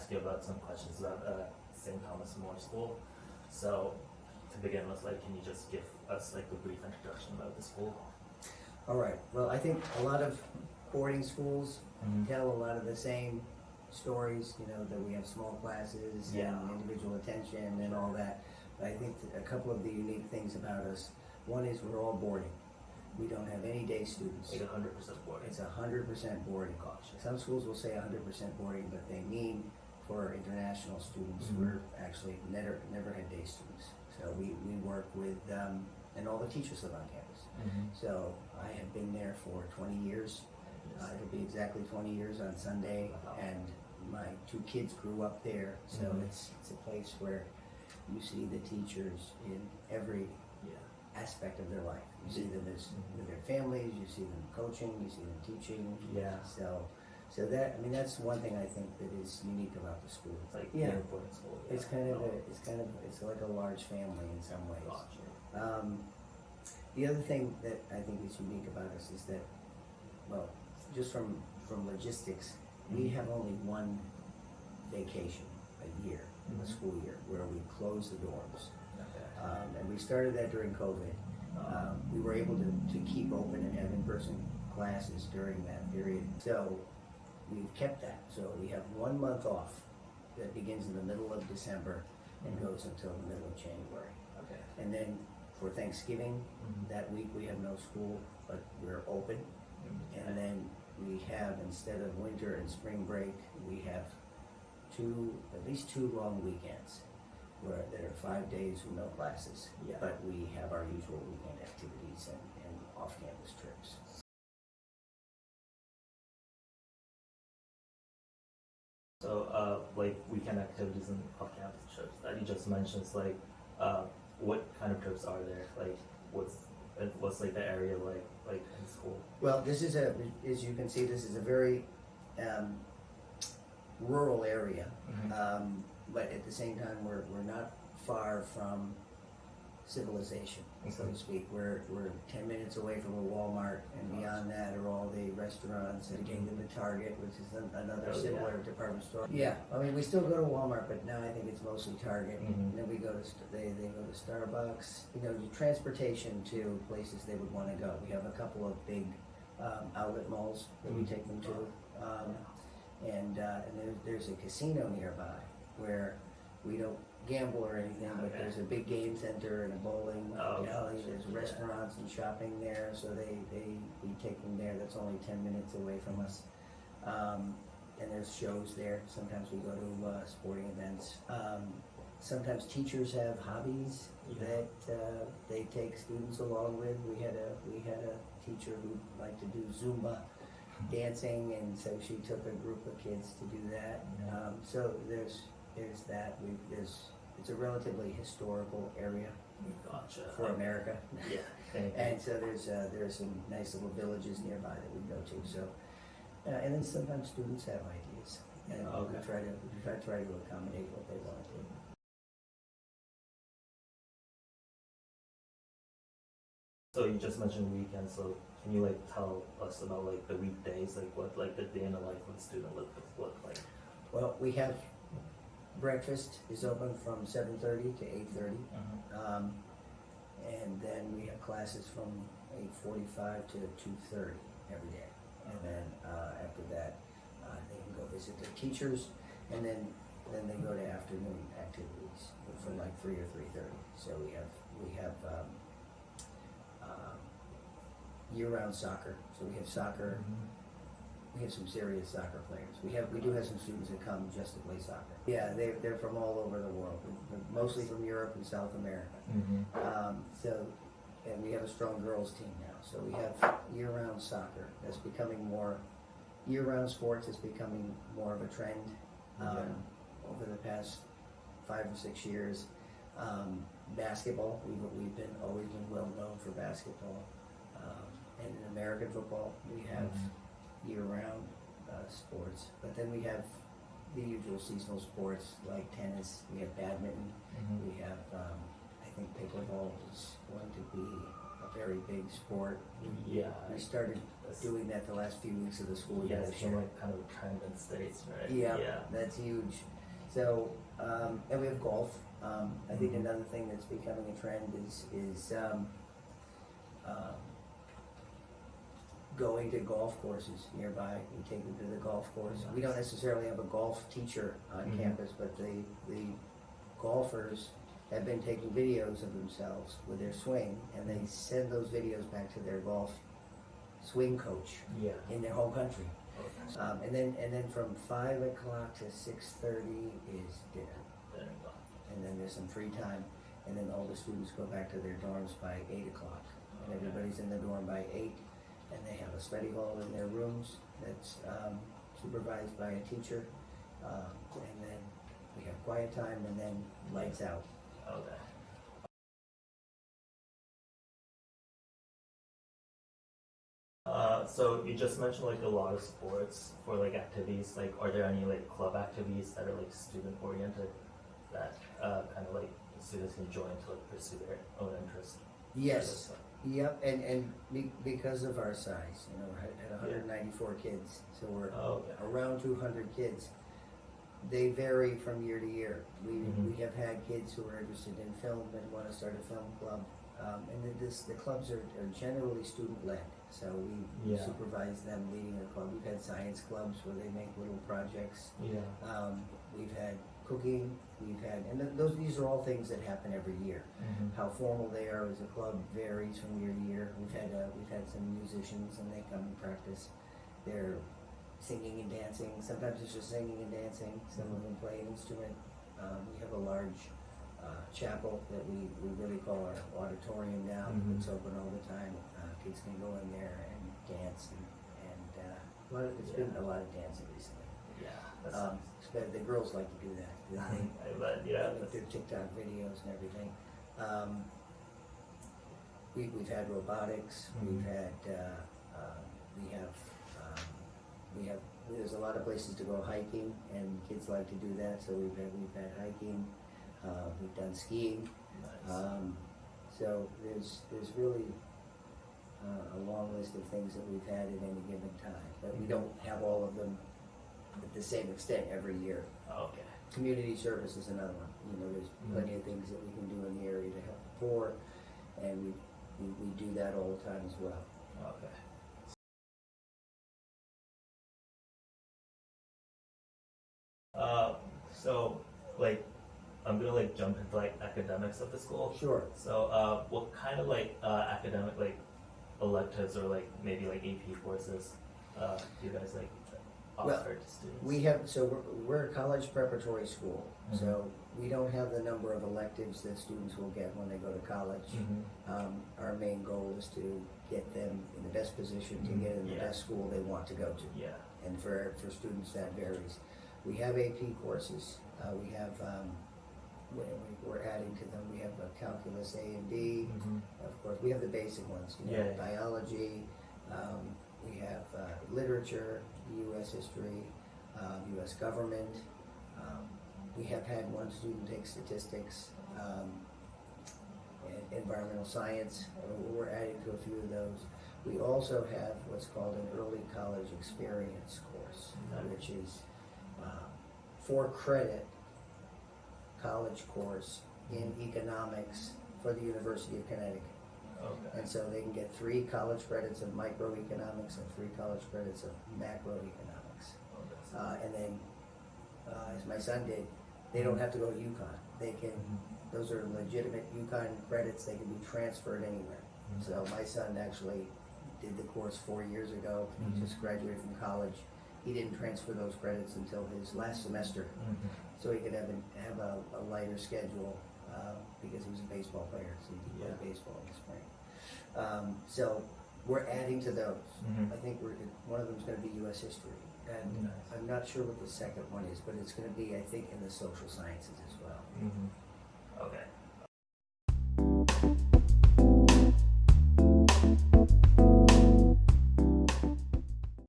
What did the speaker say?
ask you about some questions about St.Thomas More School. So to begin with, like, can you just give us like a brief introduction about the school? All right. Well, I think a lot of boarding schools tell a lot of the same stories, you know, that we have small classes and individual attention and all that. But I think a couple of the unique things about us, one is we're all boarding. We don't have any day students. Like 100% boarding. It's 100% boarding. Gotcha. Some schools will say 100% boarding, but they mean for international students, we're actually never had day students. So we work with, and all the teachers live on campus. So I have been there for 20 years. It'll be exactly 20 years on Sunday, and my 2 kids grew up there. So it's a place where you see the teachers in every aspect of their life. You see them as with their families, you see them coaching, you see them teaching. Yeah. So that, I mean, that's one thing I think that is unique about the school. It's like boarding school. It's it's like a large family in some ways. Gotcha. The other thing that I think is unique about us is that, well, just from logistics, we have only one vacation a year in the school year where we close the dorms. And we started that during COVID. We were able to keep open and have in-person classes during that period. So we've kept that. So we have 1 month off that begins in the middle of December and goes until the middle of January. Okay. And then for Thanksgiving, that week we have no school, but we're open. And then we have, instead of winter and spring break, we have at least two long weekends where there are 5 days with no classes, but we have our usual weekend activities and off-campus trips. So, like weekend activities and off-campus trips that you just mentioned, like, what kind of trips are there? Like, what's like the area like in school? Well, this is as you can see, this is a very rural area, but at the same time, we're not far from civilization, so to speak. We're 10 minutes away from a Walmart, and beyond that are all the restaurants, and getting to the Target, which is another similar department store. Yeah, I mean, we still go to Walmart, but now I think it's mostly Target. And then we go to they go to Starbucks. You know, transportation to places they would want to go. We have a couple of big outlet malls that we take them to, and there's a casino nearby where we don't gamble or anything, but there's a big game center and a bowling alley. There's restaurants and shopping there, so we take them there. That's only 10 minutes away from us. And there's shows there. Sometimes we go to sporting events. Sometimes teachers have hobbies that they take students along with. We had a teacher who liked to do Zumba dancing, and so she took a group of kids to do that. So there's that. It's a relatively historical area for America. And so there's some nice little villages nearby that we go to. So and then sometimes students have ideas, and we try to accommodate what they want to do. So you just mentioned weekends, so can you like tell us about like the weekdays, like what like the day in the life of a student look like? Well, we have breakfast is open from 7:30 to 8:30, and then we have classes from 8:45 to 2:30 every day, and then after that they can go visit their teachers, and then they go to afternoon activities from like 3 or 3:30. So we have year-round soccer. So we have soccer. We have some serious soccer players. We do have some students that come just to play soccer. Yeah, they're from all over the world, mostly from Europe and South America. And we have a strong girls team now. So we have year-round soccer. That's becoming more. Year-round sports is becoming more of a trend over the past 5 or 6 years. Basketball. We've always been well known for basketball. And in American football, we have year-round sports, but then we have the usual seasonal sports like tennis. We have badminton. We have, I think pickleball is going to be a very big sport. We started doing that the last few weeks of the school year. It's been like kind of a trend in the States, right? Yeah, that's huge. So, and we have golf. I think another thing that's becoming a trend is going to golf courses nearby. We take them to the golf course. We don't necessarily have a golf teacher on campus, but the golfers have been taking videos of themselves with their swing, and they send those videos back to their golf swing coach in their home country. And then from 5 o'clock to 6:30 is dinner. And then there's some free time, and then all the students go back to their dorms by 8 o'clock. And everybody's in the dorm by 8, and they have a study hall in their rooms that's supervised by a teacher. And then we have quiet time, and then lights out. Okay. So you just mentioned like a lot of sports for like activities. Like, are there any like club activities that are like student oriented that kind of like students can join to like pursue their own interest? Yes. Yep. And because of our size, you know, we're at 194 kids, so we're around 200 kids. They vary from year to year. We have had kids who are interested in film and want to start a film club. And the clubs are generally student-led, so we supervise them leading a club. We've had science clubs where they make little projects. We've had cooking. These are all things that happen every year. How formal they are as a club varies from year to year. We've had some musicians, and they come and practice. They're singing and dancing. Sometimes it's just singing and dancing. Some of them play an instrument. We have a large chapel that we really call our auditorium now. It's open all the time. Kids can go in there and dance, and it's been a lot of dancing recently. The girls like to do that. I bet, Like their TikTok videos and everything. We've had robotics. There's a lot of places to go hiking, and kids like to do that. So we've had hiking. We've done skiing. So there's really a long list of things that we've had at any given time, but we don't have all of them at the same extent every year. Okay. Community service is another one. You know, there's plenty of things that we can do in the area to help the poor, and we do that all the time as well. Okay. So like, I'm gonna like jump into like academics of the school. Sure. So what kind of like academic like electives or like maybe like AP courses do you guys like offer to students? We're a college preparatory school, so we don't have the number of electives that students will get when they go to college. Our main goal is to get them in the best position to get in the best school they want to go to. And for students that varies. We have AP courses. We're adding to them. We have a calculus A and D. Of course, we have the basic ones. Biology. We have literature, U.S. history, U.S. government. We have had one student take statistics, and environmental science. We're adding to a few of those. We also have what's called an early college experience course, which is 4-credit college course in economics for the University of Connecticut. And so they can get 3 college credits of microeconomics and 3 college credits of macroeconomics. And then, as my son did, they don't have to go to UConn. They can, those are legitimate UConn credits. They can be transferred anywhere. So my son actually did the course 4 years ago. He just graduated from college. He didn't transfer those credits until his last semester, so he could have a lighter schedule because he was a baseball player, so he could play baseball in the spring. So we're adding to those. I think one of them is going to be U.S. history, and I'm not sure what the second one is, but it's going to be, I think, in the social sciences as well. Okay.